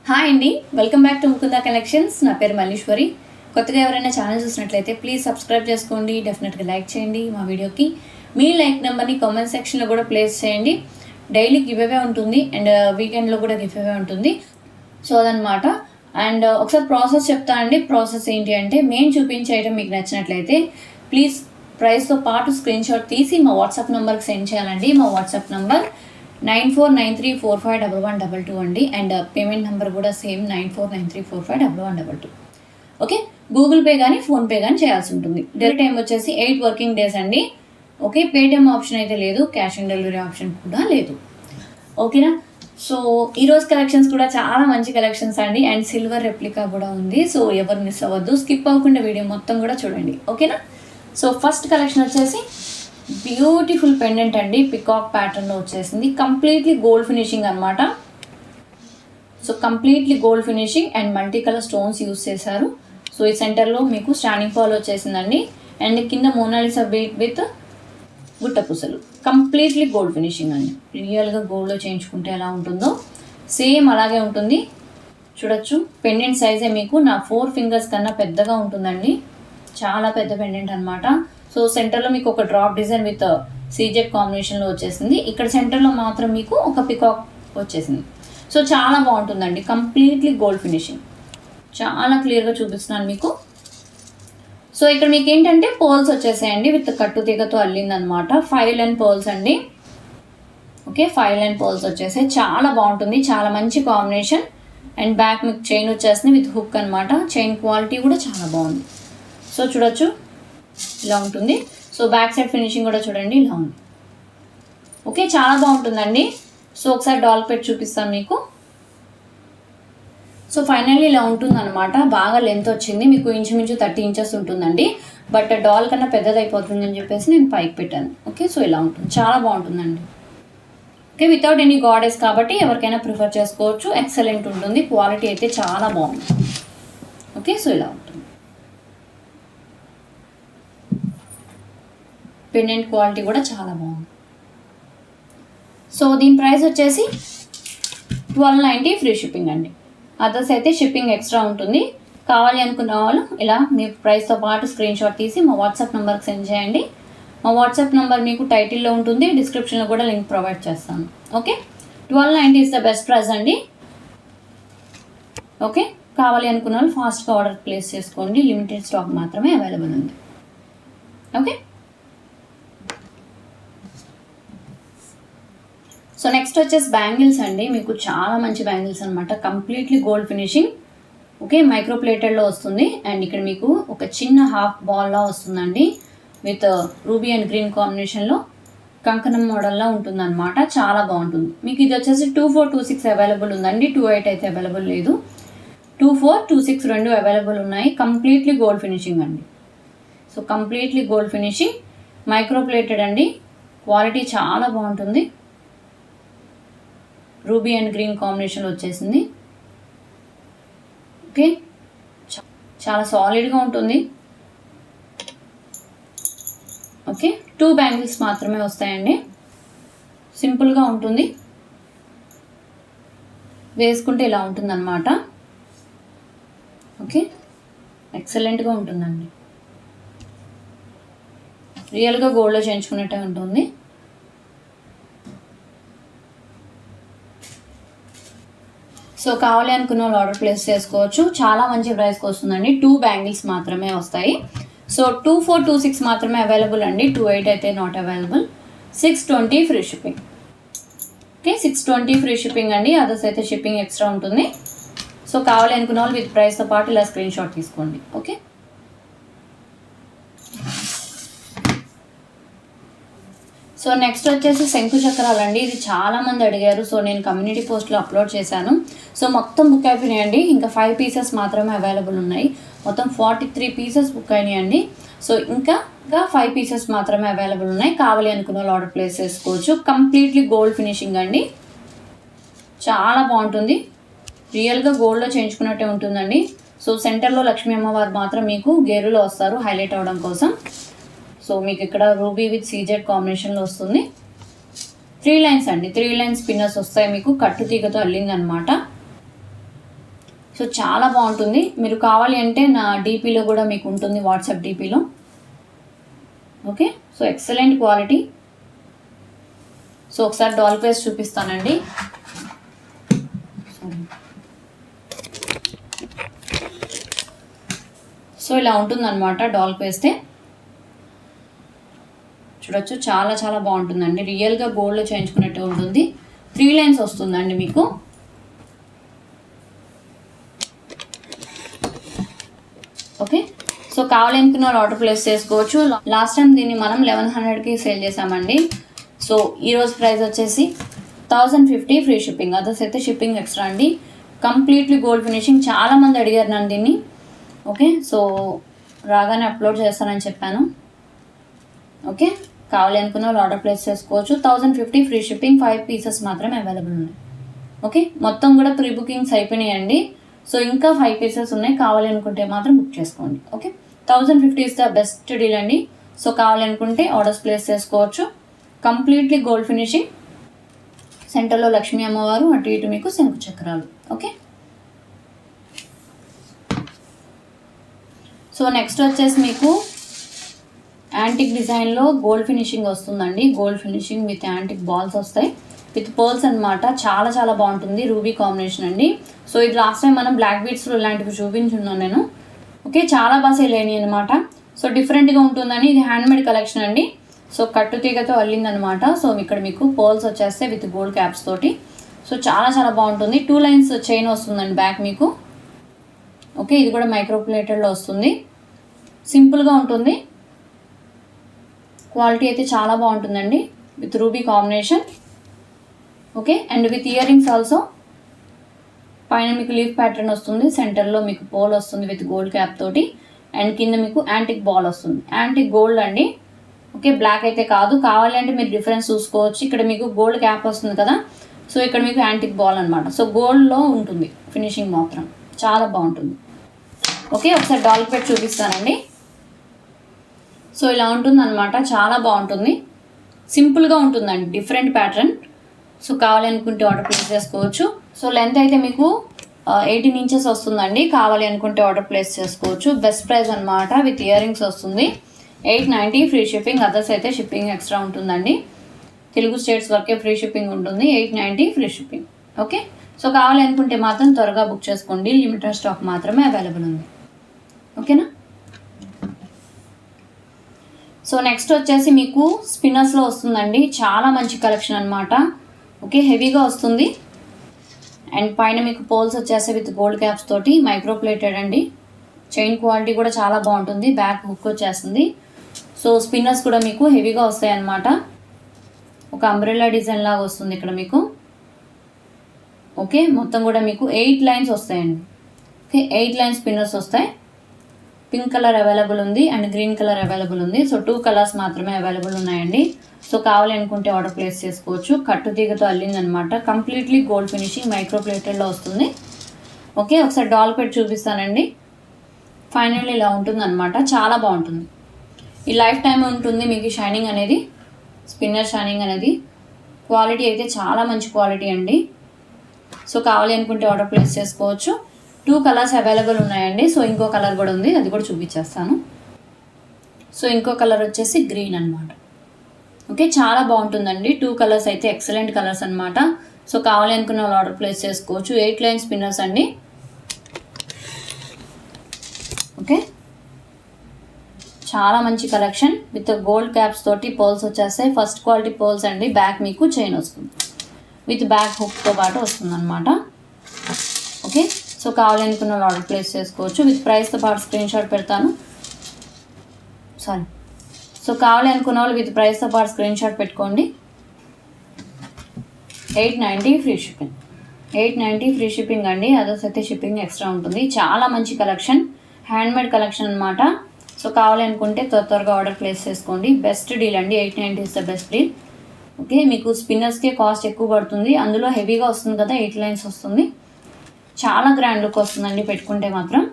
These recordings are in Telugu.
హాయ్ అండి, welcome back to Mukunda collections. నా పేరు మల్లీశ్వరి. కొత్తగా ఎవరైనా ఛానల్ చూసినట్లయితే ప్లీజ్ సబ్స్క్రైబ్ చేసుకోండి. డెఫినెట్గా లైక్ చేయండి మా వీడియోకి. మీ లైక్ నెంబర్ని కామెంట్ సెక్షన్లో కూడా ప్లేస్ చేయండి. డైలీ గివ్ అవే ఉంటుంది అండ్ వీకెండ్లో కూడా గివ్ అవే ఉంటుంది. సో అదనమాట. అండ్ ఒకసారి ప్రాసెస్ చెప్తానండి. ప్రాసెస్ ఏంటి అంటే, మేము చూపించే ఐటమ్ మీకు నచ్చినట్లయితే ప్లీజ్ ప్రైస్తో పాటు స్క్రీన్ షాట్ తీసి మా వాట్సాప్ నెంబర్కి సెండ్ చేయాలండి. మా వాట్సాప్ నెంబర్ 9493451122 అండి. అండ్ పేమెంట్ నెంబర్ కూడా సేమ్ 9493451122. ఓకే, గూగుల్ పే కానీ ఫోన్పే కానీ చేయాల్సి ఉంటుంది. డెలివరీ టైం వచ్చేసి 8 వర్కింగ్ డేస్ అండి. ఓకే, పేటిఎం ఆప్షన్ అయితే లేదు, క్యాష్ ఆన్ డెలివరీ ఆప్షన్ కూడా లేదు. ఓకేనా? సో ఈరోజు కలెక్షన్స్ కూడా చాలా మంచి కలెక్షన్స్ అండి. అండ్ సిల్వర్ రెప్లికా కూడా ఉంది. సో ఎవరు మిస్ అవ్వద్దు, స్కిప్ అవ్వకుండా వీడియో మొత్తం కూడా చూడండి. ఓకేనా? సో ఫస్ట్ కలెక్షన్ వచ్చేసి బ్యూటిఫుల్ పెండెంట్ అండి. పికాక్ ప్యాటర్న్లో వచ్చేసింది. కంప్లీట్లీ గోల్డ్ ఫినిషింగ్ అనమాట. So completely gold finishing and multi colour stones use చేశారు. సో ఈ సెంటర్లో మీకు స్టాండింగ్ ఫాల్ వచ్చేసిందండి. అండ్ కింద మోనాలిసా బీట్ విత్ గుట్టపూసలు. కంప్లీట్లీ గోల్డ్ ఫినిషింగ్ అండి. రియల్గా గోల్డ్లో చేయించుకుంటే ఎలా ఉంటుందో సేమ్ అలాగే ఉంటుంది. చూడొచ్చు, పెండెంట్ సైజే మీకు నా 4 ఫింగర్స్ కన్నా పెద్దగా ఉంటుందండి. చాలా పెద్ద పెండెంట్ అనమాట. సో సెంటర్లో మీకు ఒక డ్రాప్ డిజైన్ విత్ సీజెడ్ కాంబినేషన్లో వచ్చేసింది. ఇక్కడ సెంటర్లో మాత్రం మీకు ఒక పికాక్ వచ్చేసింది. సో చాలా బాగుంటుందండి. Completely gold finishing. చాలా క్లియర్గా చూపిస్తున్నాను మీకు. సో ఇక్కడ మీకు ఏంటంటే పోల్స్ వచ్చేసాయండి విత్ కట్టు తీగతో అల్లిందనమాట. 5 లైన్ పోల్స్ అండి. ఓకే, 5 లైన్ పోల్స్ వచ్చేసాయి. చాలా బాగుంటుంది, చాలా మంచి కాంబినేషన్. అండ్ బ్యాక్ మీకు చైన్ వచ్చేసింది విత్ హుక్ అనమాట. చైన్ క్వాలిటీ కూడా చాలా బాగుంది. సో చూడొచ్చు, ఇలా ఉంటుంది. సో బ్యాక్ సైడ్ ఫినిషింగ్ కూడా చూడండి, ఇలా ఉంది. ఓకే, చాలా బాగుంటుందండి. సో ఒకసారి డాల్ పెట్టి చూపిస్తాను మీకు. సో ఫైనల్లీ ఇలా ఉంటుంది అనమాట. బాగా లెంత్ వచ్చింది మీకు, ఇంచుమించు 30 ఇంచెస్ ఉంటుందండి. బట్ డాల్ కన్నా పెద్దది అయిపోతుంది అని చెప్పేసి నేను పైకి పెట్టాను. ఓకే, సో ఇలా ఉంటుంది, చాలా బాగుంటుందండి. ఓకే, వితౌట్ ఎనీ గాడెస్ కాబట్టి ఎవరికైనా ప్రిఫర్ చేసుకోవచ్చు. ఎక్సలెంట్ ఉంటుంది, క్వాలిటీ అయితే చాలా బాగుంది. ఓకే, సో ఇలా ఉంటుంది. పెండెంట్ క్వాలిటీ కూడా చాలా బాగుంది. సో దీని ప్రైస్ వచ్చేసి 1290 ఫ్రీ షిప్పింగ్ అండి. అదర్స్ అయితే షిప్పింగ్ ఎక్స్ట్రా ఉంటుంది. కావాలి అనుకున్న వాళ్ళు ఇలా మీ ప్రైస్తో పాటు స్క్రీన్ షాట్ తీసి మా వాట్సాప్ నెంబర్కి సెండ్ చేయండి. మా వాట్సాప్ నెంబర్ మీకు టైటిల్లో ఉంటుంది, డిస్క్రిప్షన్లో కూడా లింక్ ప్రొవైడ్ చేస్తాను. Okay, 1290 is the best price అండి. ఓకే, కావాలి అనుకున్న వాళ్ళు ఫాస్ట్గా ఆర్డర్ ప్లేస్ చేసుకోండి. లిమిటెడ్ స్టాక్ మాత్రమే అవైలబుల్ ఉంది. ఓకే, సో నెక్స్ట్ వచ్చేసి బ్యాంగిల్స్ అండి. మీకు చాలా మంచి బ్యాంగిల్స్ అనమాట. Completely gold finishing. Okay, micro ప్లేటెడ్లో వస్తుంది. అండ్ ఇక్కడ మీకు ఒక చిన్న హాఫ్ బాల్లా వస్తుందండి విత్ రూబీ అండ్ గ్రీన్ కాంబినేషన్లో కంకణం మోడల్లా ఉంటుందన్నమాట. చాలా బాగుంటుంది. మీకు ఇది వచ్చేసి 2426 అవైలబుల్ ఉందండి. 28 అయితే అవైలబుల్ లేదు. 2426 రెండు అవైలబుల్ ఉన్నాయి. కంప్లీట్లీ గోల్డ్ ఫినిషింగ్ అండి. So completely gold finishing, micro plated అండి. క్వాలిటీ చాలా బాగుంటుంది. రూబీ అండ్ గ్రీన్ కాంబినేషన్లో వచ్చేసింది. ఓకే, చాలా సాలిడ్గా ఉంటుంది. ఓకే, 2 బ్యాంగిల్స్ మాత్రమే వస్తాయండి. సింపుల్గా ఉంటుంది, వేసుకుంటే ఇలా ఉంటుందన్నమాట. ఓకే, ఎక్సలెంట్గా ఉంటుందండి. రియల్గా గోల్డ్లో చేయించుకున్నట్టే ఉంటుంది. సో కావాలి అనుకున్న వాళ్ళు ఆర్డర్ ప్లేస్ చేసుకోవచ్చు. చాలా మంచి ప్రైస్కి వస్తుందండి. 2 బ్యాంగిల్స్ మాత్రమే వస్తాయి. సో 2426 మాత్రమే అవైలబుల్ అండి. 28 అయితే not available. 620 free shipping. Okay, 620 free shipping అండి. అదర్స్ అయితే షిప్పింగ్ ఎక్స్ట్రా ఉంటుంది. సో కావాలి అనుకున్న వాళ్ళు విత్ ప్రైస్తో పాటు ఇలా స్క్రీన్ షాట్ తీసుకోండి. ఓకే, సో నెక్స్ట్ వచ్చేసి శంకు చక్రాలు అండి. ఇది చాలా మంది అడిగారు. సో నేను కమ్యూనిటీ పోస్ట్లో అప్లోడ్ చేశాను. సో మొత్తం బుక్ అయిపోయినాయండి. ఇంకా 5 పీసెస్ మాత్రమే అవైలబుల్ ఉన్నాయి. మొత్తం 43 పీసెస్ బుక్ అయినాయండి. సో ఇంకా 5 పీసెస్ మాత్రమే అవైలబుల్ ఉన్నాయి. కావాలి అనుకున్న వాళ్ళు ఆర్డర్ ప్లేస్ చేసుకోవచ్చు. కంప్లీట్లీ గోల్డ్ ఫినిషింగ్ అండి. చాలా బాగుంటుంది. రియల్గా గోల్డ్లో చేయించుకున్నట్టే ఉంటుందండి. సో సెంటర్లో లక్ష్మీ అమ్మవారు మాత్రం మీకు గేరులో వస్తారు హైలైట్ అవ్వడం కోసం. సో మీకు ఇక్కడ రూబీ విత్ సీజెడ్ కాంబినేషన్లో వస్తుంది. 3 లైన్స్ అండి. 3 లైన్స్ పిన్నర్స్ వస్తాయి మీకు. కట్టు తీగతో అల్లింది అనమాట. సో చాలా బాగుంటుంది. మీరు కావాలి అంటే నా డీపీలో కూడా మీకు ఉంటుంది, వాట్సాప్ డీపీలో. Okay, so excellent quality. So ఒకసారి డాల్ పేస్ట్ చూపిస్తానండి. సో ఇలా ఉంటుందన్నమాట డాల్ పేస్తే. చూడొచ్చు, చాలా చాలా బాగుంటుందండి. రియల్గా గోల్డ్లో చేయించుకున్నట్టు ఉంటుంది. 3 లైన్స్ వస్తుందండి మీకు. ఓకే, సో కావాలనుకున్న వాళ్ళు ఆర్డర్ ప్లేస్ చేసుకోవచ్చు. లాస్ట్ టైం దీన్ని మనం 1100కి సేల్ చేసామండి. సో ఈరోజు ప్రైస్ వచ్చేసి 1050 ఫ్రీ షిప్పింగ్. అదర్స్ అయితే షిప్పింగ్ ఎక్స్ట్రా అండి. Completely gold finishing. చాలామంది అడిగారు నన్ను దీన్ని. ఓకే, సో రాగానే అప్లోడ్ చేస్తానని చెప్పాను. ఓకే, కావాలి అనుకున్న వాళ్ళు ఆర్డర్ ప్లేస్ చేసుకోవచ్చు. 1050 ఫ్రీ షిప్పింగ్. 5 పీసెస్ మాత్రమే అవైలబుల్ ఉన్నాయి. ఓకే, మొత్తం కూడా ప్రీ బుకింగ్స్ అయిపోయినాయండి. సో ఇంకా 5 పీసెస్ ఉన్నాయి. కావాలి అనుకుంటే మాత్రం బుక్ చేసుకోండి. Okay, 1050 is the best deal అండి. సో కావాలనుకుంటే ఆర్డర్స్ ప్లేస్ చేసుకోవచ్చు. Completely gold finishing. సెంటర్లో లక్ష్మీ అమ్మవారు, అటు ఇటు మీకు శంకు చక్రాలు. ఓకే, సో నెక్స్ట్ వచ్చేసి మీకు యాంటిక్ డిజైన్లో గోల్డ్ ఫినిషింగ్ వస్తుందండి. Gold finishing with antique balls వస్తాయి, విత్ పర్ల్స్ అనమాట. చాలా చాలా బాగుంటుంది. రూబీ కాంబినేషన్ అండి. సో ఇది లాస్ట్ టైం మనం బ్లాక్ బీడ్స్లో ఇలాంటివి చూపించున్నాను నేను. ఓకే, చాలా బాగా సేల్ అయినాయి అనమాట. సో డిఫరెంట్గా ఉంటుందని. ఇది హ్యాండ్మేడ్ కలెక్షన్ అండి. సో కట్టు తీగతో అల్లిందనమాట. సో ఇక్కడ మీకు పర్ల్స్ వచ్చేస్తే విత్ గోల్డ్ క్యాప్స్ తోటి. సో చాలా చాలా బాగుంటుంది. 2 లైన్స్ చైన్ వస్తుందండి బ్యాక్ మీకు. ఓకే, ఇది కూడా మైక్రో ప్లేటెడ్లో వస్తుంది. సింపుల్గా ఉంటుంది. క్వాలిటీ అయితే చాలా బాగుంటుందండి. With ruby combination. Okay, and with ear rings also. పైన మీకు లీఫ్ ప్యాటర్న్ వస్తుంది, సెంటర్లో మీకు పోల్ వస్తుంది విత్ గోల్డ్ క్యాప్ తోటి, అండ్ కింద మీకు యాంటిక్ బాల్ వస్తుంది. యాంటిక్ గోల్డ్ అండి. ఓకే, బ్లాక్ అయితే కాదు. కావాలంటే మీరు డిఫరెన్స్ చూసుకోవచ్చు. ఇక్కడ మీకు గోల్డ్ క్యాప్ వస్తుంది కదా, సో ఇక్కడ మీకు యాంటిక్ బాల్ అనమాట. సో గోల్డ్లో ఉంటుంది ఫినిషింగ్ మాత్రం. చాలా బాగుంటుంది. ఓకే, ఒకసారి డాల్ పెట్టి చూపిస్తానండి. సో ఇలా ఉంటుంది అనమాట. చాలా బాగుంటుంది. సింపుల్గా ఉంటుందండి, డిఫరెంట్ ప్యాటర్న్. సో కావాలనుకుంటే ఆర్డర్ ప్లేస్ చేసుకోవచ్చు. సో లెంత్ అయితే మీకు 18 ఇంచెస్ వస్తుందండి. కావాలి అనుకుంటే ఆర్డర్ ప్లేస్ చేసుకోవచ్చు. బెస్ట్ ప్రైస్ అనమాట. విత్ ఇయర్ రింగ్స్ వస్తుంది. 890 ఫ్రీ షిప్పింగ్. అదర్స్ అయితే షిప్పింగ్ ఎక్స్ట్రా ఉంటుందండి. తెలుగు స్టేట్స్ వరకే ఫ్రీ షిప్పింగ్ ఉంటుంది. 890 ఫ్రీ షిప్పింగ్. ఓకే, సో కావాలి అనుకుంటే మాత్రం త్వరగా బుక్ చేసుకోండి. లిమిటెడ్ స్టాక్ మాత్రమే అవైలబుల్ ఉంది. ఓకేనా. సో నెక్స్ట్ వచ్చేసి మీకు స్పిన్నర్స్లో వస్తుందండి. చాలా మంచి కలెక్షన్ అనమాట. ఓకే, హెవీగా వస్తుంది. అండ్ పైన మీకు పోల్స్ వచ్చేసి విత్ గోల్డ్ క్యాప్స్ తోటి మైక్రో ప్లేటెడ్ అండి. చైన్ క్వాలిటీ కూడా చాలా బాగుంటుంది. బ్యాక్ హుక్ వచ్చేస్తుంది. సో స్పిన్నర్స్ కూడా మీకు హెవీగా వస్తాయి అన్నమాట. ఒక అంబ్రెల్లా డిజైన్ లాగా వస్తుంది ఇక్కడ మీకు. ఓకే, మొత్తం కూడా మీకు 8 లైన్స్ వస్తాయండి. ఓకే, 8 లైన్స్ స్పిన్నర్స్ వస్తాయి. పింక్ కలర్ అవైలబుల్ ఉంది అండ్ గ్రీన్ కలర్ అవైలబుల్ ఉంది. సో 2 కలర్స్ మాత్రమే అవైలబుల్ ఉన్నాయండి. సో కావాలి అనుకుంటే ఆర్డర్ ప్లేస్ చేసుకోవచ్చు. కట్టు తీగతో అల్లిందనమాట. కంప్లీట్లీ గోల్డ్ ఫినిషింగ్ మైక్రో ప్లేటెడ్లో వస్తుంది. ఓకే, ఒకసారి డాల్ పెట్టి చూపిస్తానండి. ఫైనల్లీ ఇలా ఉంటుందన్నమాట. చాలా బాగుంటుంది. ఈ లైఫ్ టైం ఉంటుంది మీకు షైనింగ్ అనేది, స్పిన్నర్ షైనింగ్ అనేది. క్వాలిటీ అయితే చాలా మంచి క్వాలిటీ అండి. సో కావాలి అనుకుంటే ఆర్డర్ ప్లేస్ చేసుకోవచ్చు. 2 కలర్స్ అవైలబుల్ ఉన్నాయండి. సో ఇంకో కలర్ కూడా ఉంది, అది కూడా చూపించేస్తాను. సో ఇంకో కలర్ వచ్చేసి గ్రీన్ అనమాట. ఓకే, చాలా బాగుంటుందండి. 2 కలర్స్ అయితే ఎక్సలెంట్ కలర్స్ అనమాట. సో కావాలి అనుకున్న వాళ్ళు ఆర్డర్ ప్లేస్ చేసుకోవచ్చు. 8 లైన్ స్పిన్నర్స్ అండి. ఓకే, చాలా మంచి కలెక్షన్ విత్ గోల్డ్ క్యాప్స్ తోటి పర్ల్స్ వచ్చేస్తాయి. ఫస్ట్ క్వాలిటీ పర్ల్స్ అండి. బ్యాక్ మీకు చైన్ వస్తుంది విత్ బ్యాక్ హుక్తో పాటు వస్తుంది అనమాట. ఓకే, సో కావాలనుకున్న వాళ్ళు ఆర్డర్ ప్లేస్ చేసుకోవచ్చు. విత్ ప్రైస్తో పాటు స్క్రీన్ షాట్ పెడతాను. సో కావాలి అనుకున్న వాళ్ళు విత్ ప్రైస్తో పాటు స్క్రీన్ షాట్ పెట్టుకోండి. 890 ఫ్రీ షిప్పింగ్. 890 ఫ్రీ షిప్పింగ్ అండి. అదర్స్ అయితే షిప్పింగ్ ఎక్స్ట్రా ఉంటుంది. చాలా మంచి కలెక్షన్, హ్యాండ్మేడ్ కలెక్షన్ అనమాట. సో కావాలి అనుకుంటే త్వరగా ఆర్డర్ ప్లేస్ చేసుకోండి. బెస్ట్ డీల్ అండి. 890 is the best deal. Okay, మీకు స్పిన్నర్స్కే కాస్ట్ ఎక్కువ పడుతుంది. అందులో హెవీగా వస్తుంది కదా, 8 లైన్స్ వస్తుంది. చాలా గ్రాండ్ లుక్ వస్తుందండి పెట్టుకుంటే మాత్రం.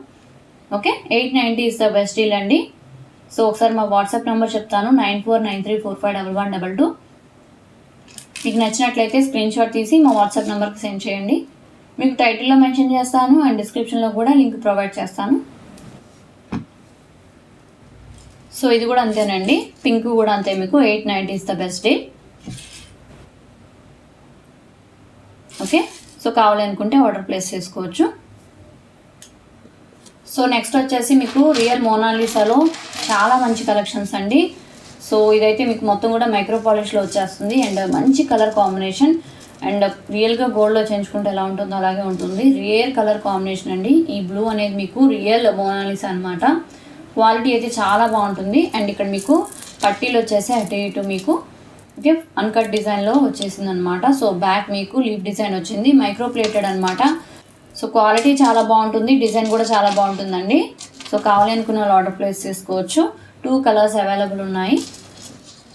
Okay, 890 is the best deal అండి. సో ఒకసారి మా వాట్సాప్ నెంబర్ చెప్తాను, 9493451122. మీకు నచ్చినట్లయితే స్క్రీన్ షాట్ తీసి మా వాట్సాప్ నెంబర్కి సెండ్ చేయండి. మీకు టైటిల్లో మెన్షన్ చేస్తాను అండ్ డిస్క్రిప్షన్లో కూడా లింక్ ప్రొవైడ్ చేస్తాను. సో ఇది కూడా అంతేనండి, పింక్ కూడా అంతే, మీకు 890 is the best deal. Okay, so కావాలనుకుంటే ఆర్డర్ ప్లేస్ చేసుకోవచ్చు. సో నెక్స్ట్ వచ్చేసి మీకు రియల్ మోనాలిసాలో చాలా మంచి కలెక్షన్స్ అండి. సో ఇదైతే మీకు మొత్తం కూడా మైక్రో పాలిష్లో వచ్చేస్తుంది అండ్ మంచి కలర్ కాంబినేషన్ అండ్ రియల్గా గోల్డ్లో చేయించుకుంటే ఎలా ఉంటుందో అలాగే ఉంటుంది. రియల్ కలర్ కాంబినేషన్ అండి. ఈ బ్లూ అనేది మీకు రియల్ మోనాలిసా అనమాట. క్వాలిటీ అయితే చాలా బాగుంటుంది అండ్ ఇక్కడ మీకు పట్టీలు వచ్చేసి అటు ఇటు మీకు ఓకే అన్కట్ డిజైన్లో వచ్చేసింది అనమాట. సో బ్యాక్ మీకు లీఫ్ డిజైన్ వచ్చింది, మైక్రో ప్లేటెడ్ అనమాట. సో క్వాలిటీ చాలా బాగుంటుంది, డిజైన్ కూడా చాలా బాగుంటుందండి. సో కావాలి అనుకున్న వాళ్ళు ఆర్డర్ ప్లేస్ చేసుకోవచ్చు. 2 కలర్స్ అవైలబుల్ ఉన్నాయి.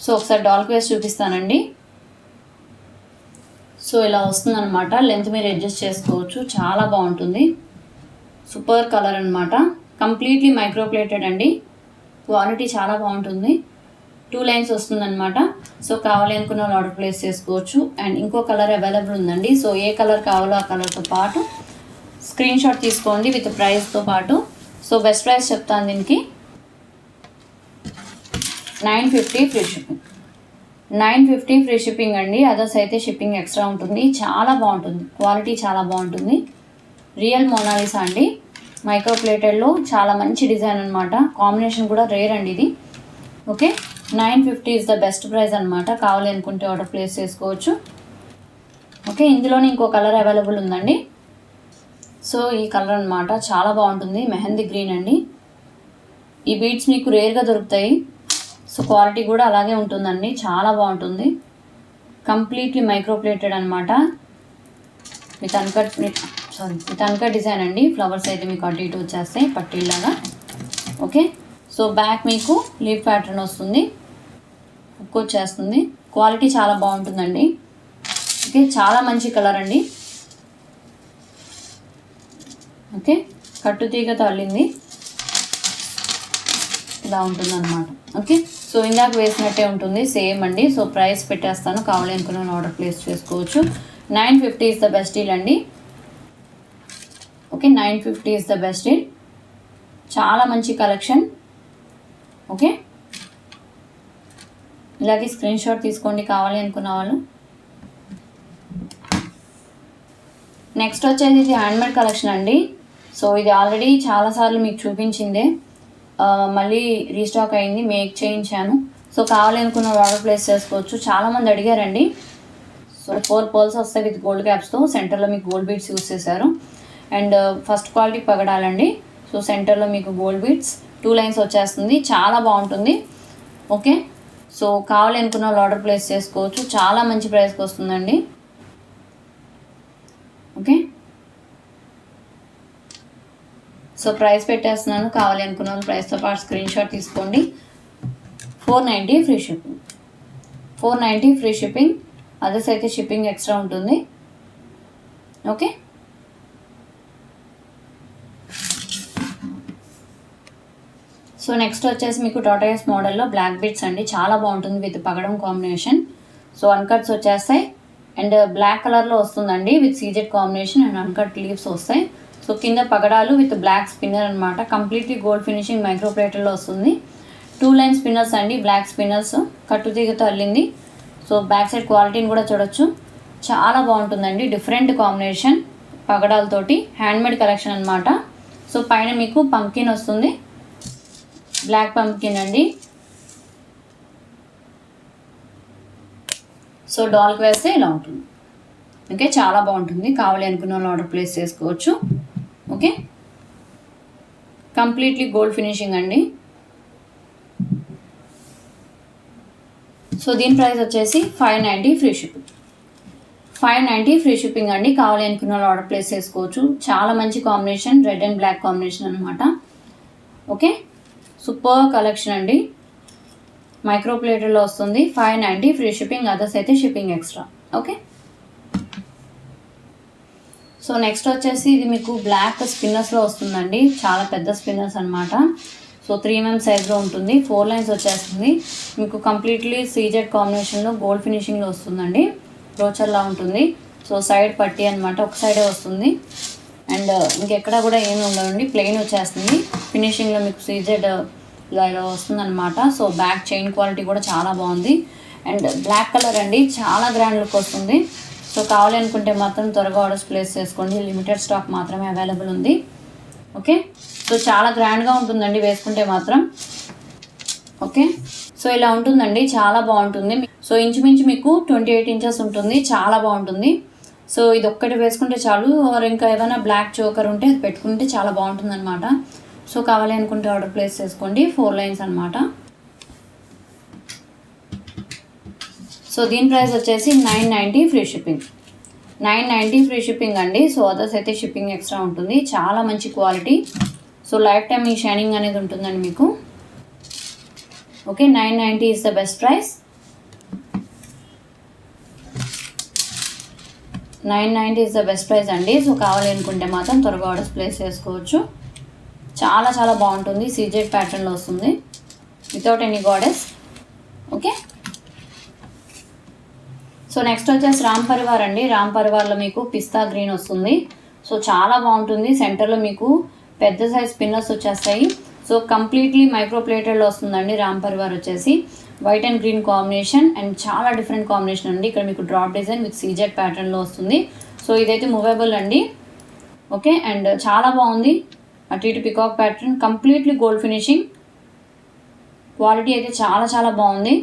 సో ఒకసారి డాల్క్ వేసి చూపిస్తానండి. సో ఇలా వస్తుందన్నమాట, లెంత్ మీరు అడ్జస్ట్ చేసుకోవచ్చు, చాలా బాగుంటుంది. సూపర్ కలర్ అనమాట, కంప్లీట్లీ మైక్రో ప్లేటెడ్ అండి. క్వాలిటీ చాలా బాగుంటుంది. 2 లైన్స్ వస్తుందన్నమాట. సో కావాలి అనుకున్న వాళ్ళు ఆర్డర్ ప్లేస్ చేసుకోవచ్చు. అండ్ ఇంకో కలర్ అవైలబుల్ ఉందండి. సో ఏ కలర్ కావాలో ఆ కలర్తో పాటు స్క్రీన్ షాట్ తీసుకోండి విత్ ప్రైస్తో పాటు. సో బెస్ట్ ప్రైస్ చెప్తాను దీనికి 950 ఫ్రీ షిప్పింగ్. 950 ఫ్రీ షిప్పింగ్ అండి. అదర్స్ అయితే షిప్పింగ్ ఎక్స్ట్రా ఉంటుంది. చాలా బాగుంటుంది, క్వాలిటీ చాలా బాగుంటుంది. రియల్ మోనాలిసా అండి, మైక్రో ప్లేటెడ్లో చాలా మంచి డిజైన్ అనమాట. కాంబినేషన్ కూడా రేర్ అండి ఇది. Okay, 950 is the best price అనమాట. కావాలి అనుకుంటే ఆర్డర్ ప్లేస్ చేసుకోవచ్చు. ఓకే, ఇందులోనే ఇంకో కలర్ అవైలబుల్ ఉందండి. సో ఈ కలర్ అనమాట చాలా బాగుంటుంది, మెహందీ గ్రీన్ అండి. ఈ బీడ్స్ మీకు రేర్గా దొరుకుతాయి. సో క్వాలిటీ కూడా అలాగే ఉంటుందండి, చాలా బాగుంటుంది. కంప్లీట్లీ మైక్రో ప్లేటెడ్ అనమాట. విత్ అన్కట్ డిజైన్ అండి. ఫ్లవర్స్ అయితే మీకు అటు ఇటు వచ్చేస్తాయి పట్టీలాగా. ఓకే, సో బ్యాక్ మీకు లీఫ్ ప్యాటర్న్ వస్తుంది, హుక్ వచ్చేస్తుంది. క్వాలిటీ చాలా బాగుంటుందండి. ఓకే, చాలా మంచి కలర్ అండి. ఓకే, కట్టు తీగతో అల్లింది, ఇలా ఉంటుంది అనమాట. ఓకే, సో ఇందాక వేసినట్టే ఉంటుంది, సేమ్ అండి. సో ప్రైస్ పెట్టేస్తాను, కావాలి అనుకున్న ఆర్డర్ ప్లేస్ చేసుకోవచ్చు. 950 ఇస్ ద బెస్ట్ డీల్ అండి. Okay, 950 is the best deal. చాలా మంచి కలెక్షన్. ఓకే, ఇలాగే స్క్రీన్ షాట్ తీసుకోండి కావాలి అనుకున్న వాళ్ళు. నెక్స్ట్ వచ్చేది ఇది హ్యాండ్మేడ్ కలెక్షన్ అండి. సో ఇది ఆల్రెడీ చాలాసార్లు మీకు చూపించిందే, మళ్ళీ రీస్టాక్ అయింది, మేక్ చేయించాను. సో కావాలి అనుకున్న ఆర్డర్ ప్లేస్ చేసుకోవచ్చు. చాలామంది అడిగారండి. సో 4 పర్ల్స్ వస్తాయి విత్ గోల్డ్ క్యాప్స్తో. సెంటర్లో మీకు గోల్డ్ బీడ్స్ యూస్ చేశారు అండ్ ఫస్ట్ క్వాలిటీ పగడాలండి. సో సెంటర్లో మీకు గోల్డ్ బీడ్స్ 2 లైన్స్ వచ్చేస్తుంది, చాలా బాగుంటుంది. ఓకే, సో కావాలి అనుకున్న వాళ్ళు ఆర్డర్ ప్లేస్ చేసుకోవచ్చు. చాలా మంచి ప్రైస్కి వస్తుందండి. ఓకే, సో ప్రైస్ పెట్టేస్తున్నాను, కావాలి అనుకున్న వాళ్ళు ప్రైస్తో పాటు స్క్రీన్ షాట్ తీసుకోండి. 490 free shipping. 490 free shipping. Others అయితే షిప్పింగ్ ఎక్స్ట్రా ఉంటుంది. ఓకే, సో నెక్స్ట్ వచ్చేసి మీకు టాటాయిస్ మోడల్లో బ్లాక్ బీడ్స్ అండి. చాలా బాగుంటుంది విత్ పగడం కాంబినేషన్. సో అన్కట్స్ వచ్చేస్తాయి అండ్ బ్లాక్ కలర్లో వస్తుందండి with CZ combination and uncut leaves వస్తాయి. సో కింద పగడాలు విత్ బ్లాక్ స్పిన్నర్ అనమాట. కంప్లీట్లీ గోల్డ్ ఫినిషింగ్ మైక్రో ప్లేటర్లో వస్తుంది. 2 లైన్ స్పిన్నర్స్ అండి, బ్లాక్ స్పిన్నర్స్, కట్టు తీగతో అల్లింది. సో బ్యాక్ సైడ్ క్వాలిటీని కూడా చూడొచ్చు, చాలా బాగుంటుందండి. డిఫరెంట్ కాంబినేషన్ పగడాలతోటి హ్యాండ్మేడ్ కలెక్షన్ అనమాట. సో పైన మీకు పంకిన్ వస్తుంది, బ్లాక్ పంకిన్ అండి. సో డాల్క్ వేస్తే ఇలా ఉంటుంది. ఓకే, చాలా బాగుంటుంది. కావాలి అనుకున్న వాళ్ళు ఆర్డర్ ప్లేస్ చేసుకోవచ్చు. ఓకే, కంప్లీట్లీ గోల్డ్ ఫినిషింగ్ అండి. సో దీని ప్రైస్ వచ్చేసి 590 ఫ్రీ షిప్పింగ్. 590 ఫ్రీ షిప్పింగ్ అండి. కావాలి అనుకున్న వాళ్ళు ఆర్డర్ ప్లేస్ చేసుకోవచ్చు. చాలా మంచి combination, red and black combination అనమాట. ఓకే, సూపర్ కలెక్షన్ అండి. మైక్రో ప్లేటర్లో వస్తుంది. 590 ఫ్రీ షిప్పింగ్. అదర్స్ అయితే shipping extra. Okay, so next వచ్చేసి ఇది మీకు బ్లాక్ స్పిన్నర్స్లో వస్తుందండి. చాలా పెద్ద స్పిన్నర్స్ అనమాట. సో 3 mm సైజ్లో ఉంటుంది. 4 లైన్స్ వచ్చేస్తుంది. మీకు కంప్లీట్లీ సీజెడ్ కాంబినేషన్లో గోల్డ్ ఫినిషింగ్లో వస్తుందండి. బ్రోచర్లా ఉంటుంది. సో సైడ్ పట్టి అనమాట, ఒక సైడే వస్తుంది. అండ్ ఇంకెక్కడ కూడా ఏమి ఉండదండి, ప్లెయిన్ వచ్చేస్తుంది. ఫినిషింగ్లో మీకు సీజెడ్ ఇలా వస్తుంది అనమాట. సో బ్యాక్ చైన్ క్వాలిటీ కూడా చాలా బాగుంది. అండ్ బ్లాక్ కలర్ అండి, చాలా గ్రాండ్ లుక్ వస్తుంది. సో కావాలి అనుకుంటే మాత్రం త్వరగా ఆర్డర్స్ ప్లేస్ చేసుకోండి. లిమిటెడ్ స్టాక్ మాత్రమే అవైలబుల్ ఉంది. ఓకే, సో చాలా గ్రాండ్గా ఉంటుందండి వేసుకుంటే మాత్రం. ఓకే, సో ఇలా ఉంటుందండి, చాలా బాగుంటుంది. సో ఇంచుమించు మీకు 28 ఇంచెస్ ఉంటుంది, చాలా బాగుంటుంది. సో ఇది ఒక్కటి వేసుకుంటే చాలు. ఇంకా ఏదైనా బ్లాక్ చోకర్ ఉంటే అది పెట్టుకుంటే చాలా బాగుంటుంది అనమాట. సో కావాలి అనుకుంటే ఆర్డర్ ప్లేస్ చేసుకోండి. 4 లైన్స్ అనమాట. సో దీని ప్రైస్ వచ్చేసి 990 ఫ్రీ షిప్పింగ్. 990 ఫ్రీ షిప్పింగ్ అండి. సో అదర్స్ అయితే షిప్పింగ్ ఎక్స్ట్రా ఉంటుంది. చాలా మంచి క్వాలిటీ. సో లైఫ్ టైమ్ ఈ షైనింగ్ అనేది ఉంటుందండి మీకు. Okay, 990 is the best price. 990 is the best price అండి. సో కావాలి అనుకుంటే మాత్రం త్వరగా ఆర్డర్స్ ప్లేస్ చేసుకోవచ్చు. చాలా చాలా బాగుంటుంది. సీజెడ్ ప్యాటర్న్లో వస్తుంది without any goddess. Okay, so next వచ్చేసి రామ్ పరివార్ అండి. రామ్ పరివార్లో మీకు పిస్తా గ్రీన్ వస్తుంది. సో చాలా బాగుంటుంది. సెంటర్లో మీకు పెద్ద సైజ్ పిన్నర్స్ వచ్చేస్తాయి. సో కంప్లీట్లీ మైక్రో ప్లేటెడ్లో వస్తుందండి. రామ్ పరివార్ వచ్చేసి white and green combination and చాలా డిఫరెంట్ కాంబినేషన్ అండి. ఇక్కడ మీకు డ్రాప్ డిజైన్ విత్ సీజెడ్ ప్యాటర్న్లో వస్తుంది. సో ఇదైతే మూవేబుల్ అండి. ఓకే, అండ్ చాలా బాగుంది. అటు ఇటు peacock pattern, completely gold finishing. Quality అయితే చాలా చాలా బాగుంది.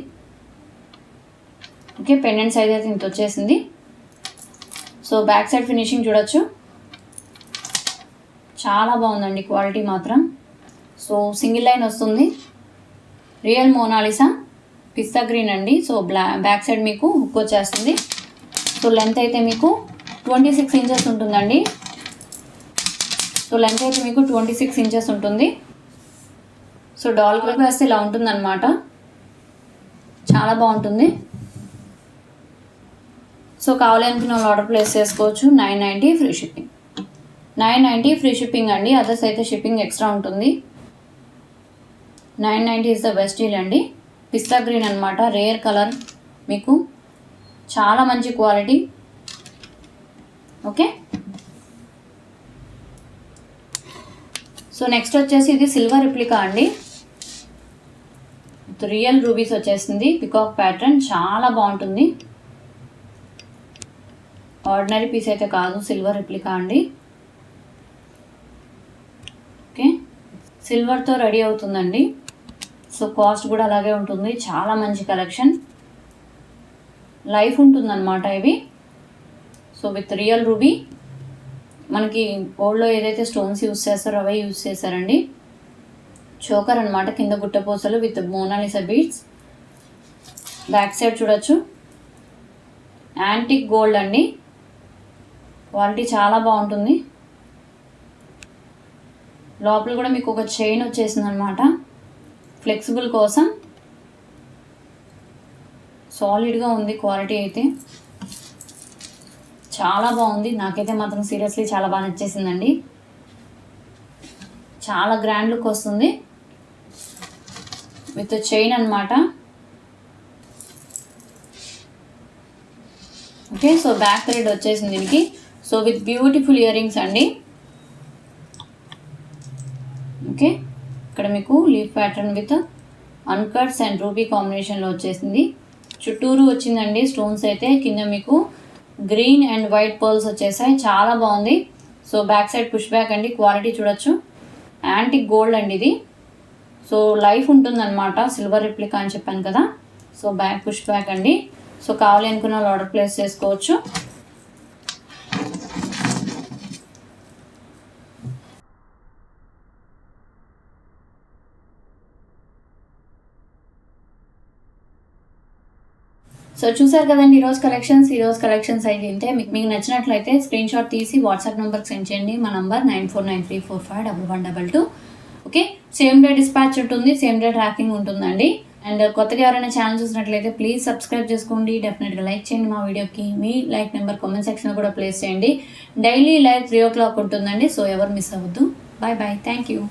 ఓకే, పెండెంట్ సైజ్ అయితే ఇంత వచ్చేసింది. సో బ్యాక్ సైడ్ ఫినిషింగ్ చూడొచ్చు, చాలా బాగుందండి క్వాలిటీ మాత్రం. సో సింగిల్ లైన్ వస్తుంది. రియల్ మోనాలిసా పిస్తా గ్రీన్ అండి. సో బ్యాక్ సైడ్ మీకు హుక్ వచ్చేస్తుంది. సో లెంత్ అయితే మీకు 26 ఇంచెస్ ఉంటుందండి. సో లెంత్ అయితే మీకు 26 ఇంచెస్ ఉంటుంది. సో డాల్ వర్క్ వేస్తే ఇలా ఉంటుందన్నమాట, చాలా బాగుంటుంది. సో కావాలి అనుకున్న వాళ్ళు ఆర్డర్ ప్లేస్ చేసుకోవచ్చు. 990 ఫ్రీ షిప్పింగ్. 990 ఫ్రీ షిప్పింగ్ అండి. అదర్స్ అయితే షిప్పింగ్ ఎక్స్ట్రా ఉంటుంది. 990 ఇస్ ద బెస్ట్ డీల్ అండి. పిస్తా గ్రీన్ అనమాట, రేర్ కలర్, మీకు చాలా మంచి క్వాలిటీ. ఓకే, సో నెక్స్ట్ వచ్చేసి ఇది సిల్వర్ రిప్లికా అండి. రియల్ రూబీస్ వచ్చేసింది, పికాక్ ప్యాటర్న్, చాలా బాగుంటుంది. ఆర్డినరీ పీస్ అయితే కాదు, సిల్వర్ రిప్లికా అండి. ఓకే, సిల్వర్తో రెడీ అవుతుందండి. సో కాస్ట్ కూడా అలాగే ఉంటుంది. చాలా మంచి కలెక్షన్, లైఫ్ ఉంటుందన్నమాట ఇవి. సో విత్ రియల్ రూబీ, మనకి గోల్డ్లో ఏదైతే స్టోన్స్ యూస్ చేస్తారో అవే యూస్ చేశారండి. చోకర్ అనమాట, కింద గుట్టపూసలు with Mona Lisa beads. Back side చూడొచ్చు, యాంటిక్ గోల్డ్ అండి. క్వాలిటీ చాలా బాగుంటుంది. లోపల కూడా మీకు ఒక చైన్ వచ్చేసింది అనమాట, ఫ్లెక్సిబుల్ కోసం. సాలిడ్గా ఉంది క్వాలిటీ అయితే, చాలా బాగుంది. నాకైతే మాత్రం సీరియస్లీ చాలా బాగా నచ్చేసిందండి. చాలా గ్రాండ్ లుక్ వస్తుంది విత్ చైన్ అనమాట. ఓకే, సో బ్యాక్ థ్రెడ్ వచ్చేసింది దీనికి. So with beautiful ear rings అండి. ఓకే, ఇక్కడ మీకు leaf pattern with అన్కట్స్ and ruby కాంబినేషన్లో వచ్చేసింది. చుట్టూరు వచ్చిందండి స్టోన్స్ అయితే. కింద మీకు గ్రీన్ అండ్ వైట్ పర్ల్స్ వచ్చేసాయి, చాలా బాగుంది. So back side push back అండి. క్వాలిటీ చూడొచ్చు, యాంటిక్ గోల్డ్ అండి ఇది. సో లైఫ్ ఉంటుందన్నమాట, సిల్వర్ రిప్లికా అని చెప్పాను కదా. సో బ్యాక్ పుష్ బ్యాక్ అండి. సో కావాలి అనుకున్న వాళ్ళు ఆర్డర్ ప్లేస్ చేసుకోవచ్చు. సో చూసారు కదండి ఈరోజు కలెక్షన్స్ అయితే మీకు నచ్చినట్లయితే స్క్రీన్ షాట్ తీసి వాట్సాప్ నెంబర్కి సెండ్ చేయండి. మా number 9493451122. Okay, same day dispatch ఉంటుంది, సేమ్ డే ట్రాకింగ్ ఉంటుందండి. అండ్ కొత్తగా ఎవరైనా ఛానల్ చూసినట్లయితే ప్లీజ్ సబ్స్క్రైబ్ చేసుకోండి. డెఫినెట్గా లైక్ చేయండి మా వీడియోకి. మీ లైక్ నెంబర్ కామెంట్ సెక్షన్లో కూడా ప్లేస్ చేయండి. డైలీ లైవ్ 3 o'clock ఉంటుందండి. సో ఎవరు మిస్ అవ్వద్దు. Bye bye, thank you.